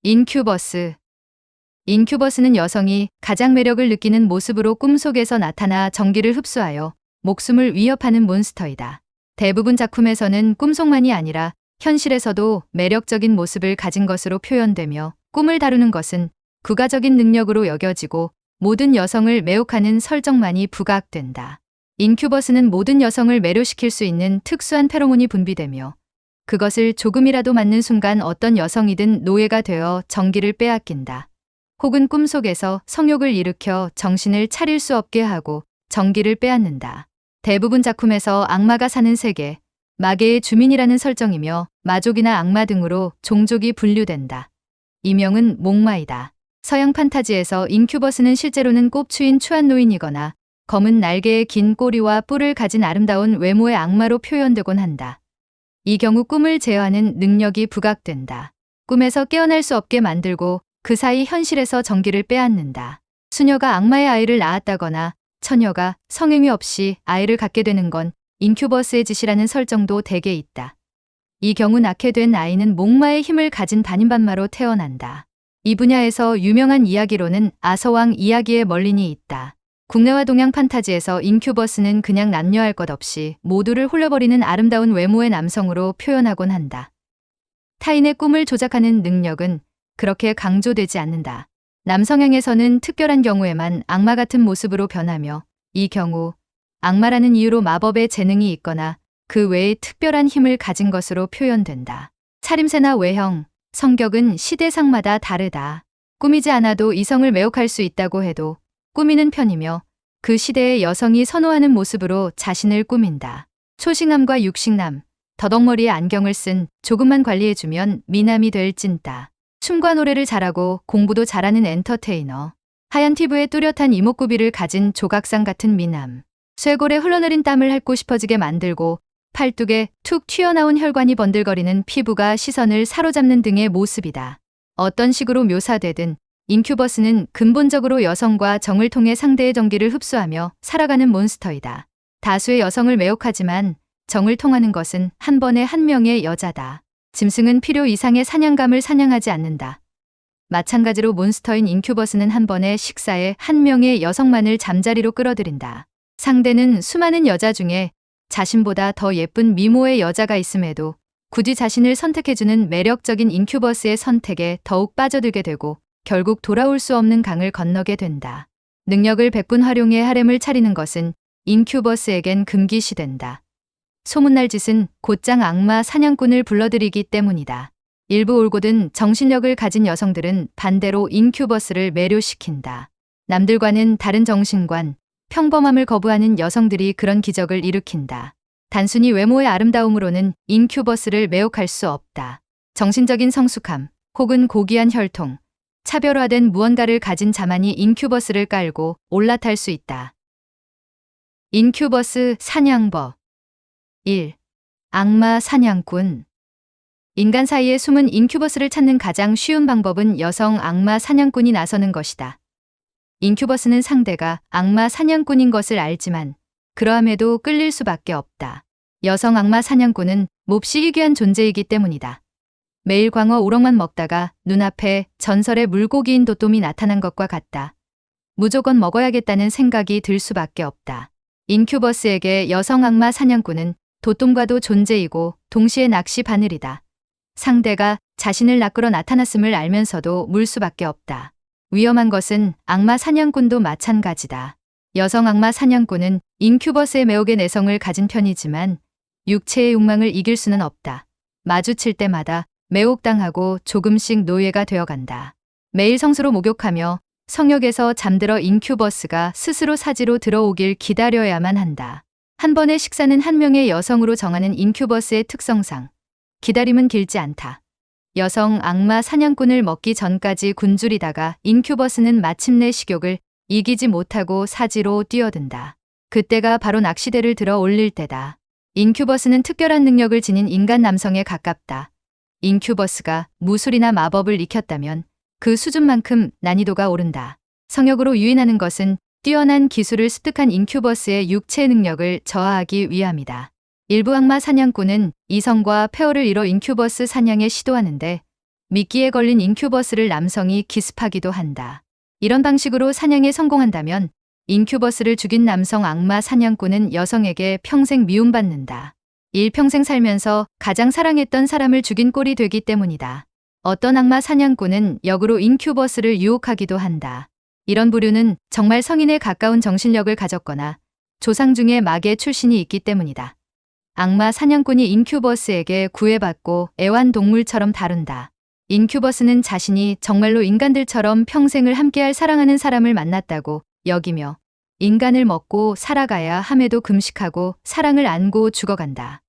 인큐버스. 인큐버스는 여성이 가장 매력을 느끼는 모습으로 꿈속에서 나타나 전기를 흡수하여 목숨을 위협하는 몬스터이다. 대부분 작품에서는 꿈속만이 아니라 현실에서도 매력적인 모습을 가진 것으로 표현되며 꿈을 다루는 것은 국가적인 능력으로 여겨지고 모든 여성을 매혹하는 설정만이 부각된다. 인큐버스는 모든 여성을 매료시킬 수 있는 특수한 페로몬이 분비되며 그것을 조금이라도 맞는 순간 어떤 여성이든 노예가 되어 정기를 빼앗긴다. 혹은 꿈속에서 성욕을 일으켜 정신을 차릴 수 없게 하고 정기를 빼앗는다. 대부분 작품에서 악마가 사는 세계, 마계의 주민이라는 설정이며 마족이나 악마 등으로 종족이 분류된다. 이명은 목마이다. 서양 판타지에서 인큐버스는 실제로는 꼽추인 추한 노인이거나 검은 날개의 긴 꼬리와 뿔을 가진 아름다운 외모의 악마로 표현되곤 한다. 이 경우 꿈을 제어하는 능력이 부각된다. 꿈에서 깨어날 수 없게 만들고 그 사이 현실에서 정기를 빼앗는다. 수녀가 악마의 아이를 낳았다거나 처녀가 성행위 없이 아이를 갖게 되는 건 인큐버스의 짓이라는 설정도 대개 있다. 이 경우 낳게 된 아이는 목마의 힘을 가진 단임반마로 태어난다. 이 분야에서 유명한 이야기로는 아서왕 이야기의 멀린이 있다. 국내와 동양 판타지에서 인큐버스는 그냥 남녀할 것 없이 모두를 홀려버리는 아름다운 외모의 남성으로 표현하곤 한다. 타인의 꿈을 조작하는 능력은 그렇게 강조되지 않는다. 남성향에서는 특별한 경우에만 악마 같은 모습으로 변하며 이 경우 악마라는 이유로 마법의 재능이 있거나 그 외에 특별한 힘을 가진 것으로 표현된다. 차림새나 외형, 성격은 시대상마다 다르다. 꾸미지 않아도 이성을 매혹할 수 있다고 해도 꾸미는 편이며 그 시대의 여성이 선호하는 모습으로 자신을 꾸민다. 초식남과 육식남, 더덕머리에 안경을 쓴 조금만 관리해주면 미남이 될 찐따. 춤과 노래를 잘하고 공부도 잘하는 엔터테이너. 하얀 피부에 뚜렷한 이목구비를 가진 조각상 같은 미남. 쇄골에 흘러내린 땀을 핥고 싶어지게 만들고 팔뚝에 툭 튀어나온 혈관이 번들거리는 피부가 시선을 사로잡는 등의 모습이다. 어떤 식으로 묘사되든 인큐버스는 근본적으로 여성과 정을 통해 상대의 정기를 흡수하며 살아가는 몬스터이다. 다수의 여성을 매혹하지만 정을 통하는 것은 한 번에 한 명의 여자다. 짐승은 필요 이상의 사냥감을 사냥하지 않는다. 마찬가지로 몬스터인 인큐버스는 한 번의 식사에 한 명의 여성만을 잠자리로 끌어들인다. 상대는 수많은 여자 중에 자신보다 더 예쁜 미모의 여자가 있음에도 굳이 자신을 선택해주는 매력적인 인큐버스의 선택에 더욱 빠져들게 되고 결국 돌아올 수 없는 강을 건너게 된다. 능력을 100분 활용해 하렘을 차리는 것은 인큐버스에겐 금기시된다. 소문날 짓은 곧장 악마 사냥꾼을 불러들이기 때문이다. 일부 올곧은 정신력을 가진 여성들은 반대로 인큐버스를 매료시킨다. 남들과는 다른 정신관, 평범함을 거부하는 여성들이 그런 기적을 일으킨다. 단순히 외모의 아름다움으로는 인큐버스를 매혹할 수 없다. 정신적인 성숙함, 혹은 고귀한 혈통, 차별화된 무언가를 가진 자만이 인큐버스를 깔고 올라탈 수 있다. 인큐버스 사냥법 1. 악마 사냥꾼. 인간 사이에 숨은 인큐버스를 찾는 가장 쉬운 방법은 여성 악마 사냥꾼이 나서는 것이다. 인큐버스는 상대가 악마 사냥꾼인 것을 알지만 그러함에도 끌릴 수밖에 없다. 여성 악마 사냥꾼은 몹시 희귀한 존재이기 때문이다. 매일 광어 우럭만 먹다가 눈앞에 전설의 물고기인 도톰이 나타난 것과 같다. 무조건 먹어야겠다는 생각이 들 수밖에 없다. 인큐버스에게 여성 악마 사냥꾼은 도톰과도 존재이고 동시에 낚시 바늘이다. 상대가 자신을 낚으러 나타났음을 알면서도 물 수밖에 없다. 위험한 것은 악마 사냥꾼도 마찬가지다. 여성 악마 사냥꾼은 인큐버스의 매혹의 내성을 가진 편이지만 육체의 욕망을 이길 수는 없다. 마주칠 때마다 매혹당하고 조금씩 노예가 되어간다. 매일 성수로 목욕하며 성욕에서 잠들어 인큐버스가 스스로 사지로 들어오길 기다려야만 한다. 한 번의 식사는 한 명의 여성으로 정하는 인큐버스의 특성상 기다림은 길지 않다. 여성 악마 사냥꾼을 먹기 전까지 굶주리다가 인큐버스는 마침내 식욕을 이기지 못하고 사지로 뛰어든다. 그때가 바로 낚시대를 들어 올릴 때다. 인큐버스는 특별한 능력을 지닌 인간 남성에 가깝다. 인큐버스가 무술이나 마법을 익혔다면 그 수준만큼 난이도가 오른다. 성역으로 유인하는 것은 뛰어난 기술을 습득한 인큐버스의 육체 능력을 저하하기 위함이다. 일부 악마 사냥꾼은 이성과 폐허를 이뤄 인큐버스 사냥에 시도하는데 미끼에 걸린 인큐버스를 남성이 기습하기도 한다. 이런 방식으로 사냥에 성공한다면 인큐버스를 죽인 남성 악마 사냥꾼은 여성에게 평생 미움받는다. 일평생 살면서 가장 사랑했던 사람을 죽인 꼴이 되기 때문이다. 어떤 악마 사냥꾼은 역으로 인큐버스를 유혹하기도 한다. 이런 부류는 정말 성인에 가까운 정신력을 가졌거나 조상 중에 마계 출신이 있기 때문이다. 악마 사냥꾼이 인큐버스에게 구애받고 애완동물처럼 다룬다. 인큐버스는 자신이 정말로 인간들처럼 평생을 함께할 사랑하는 사람을 만났다고 여기며 인간을 먹고 살아가야 함에도 금식하고 사랑을 안고 죽어간다.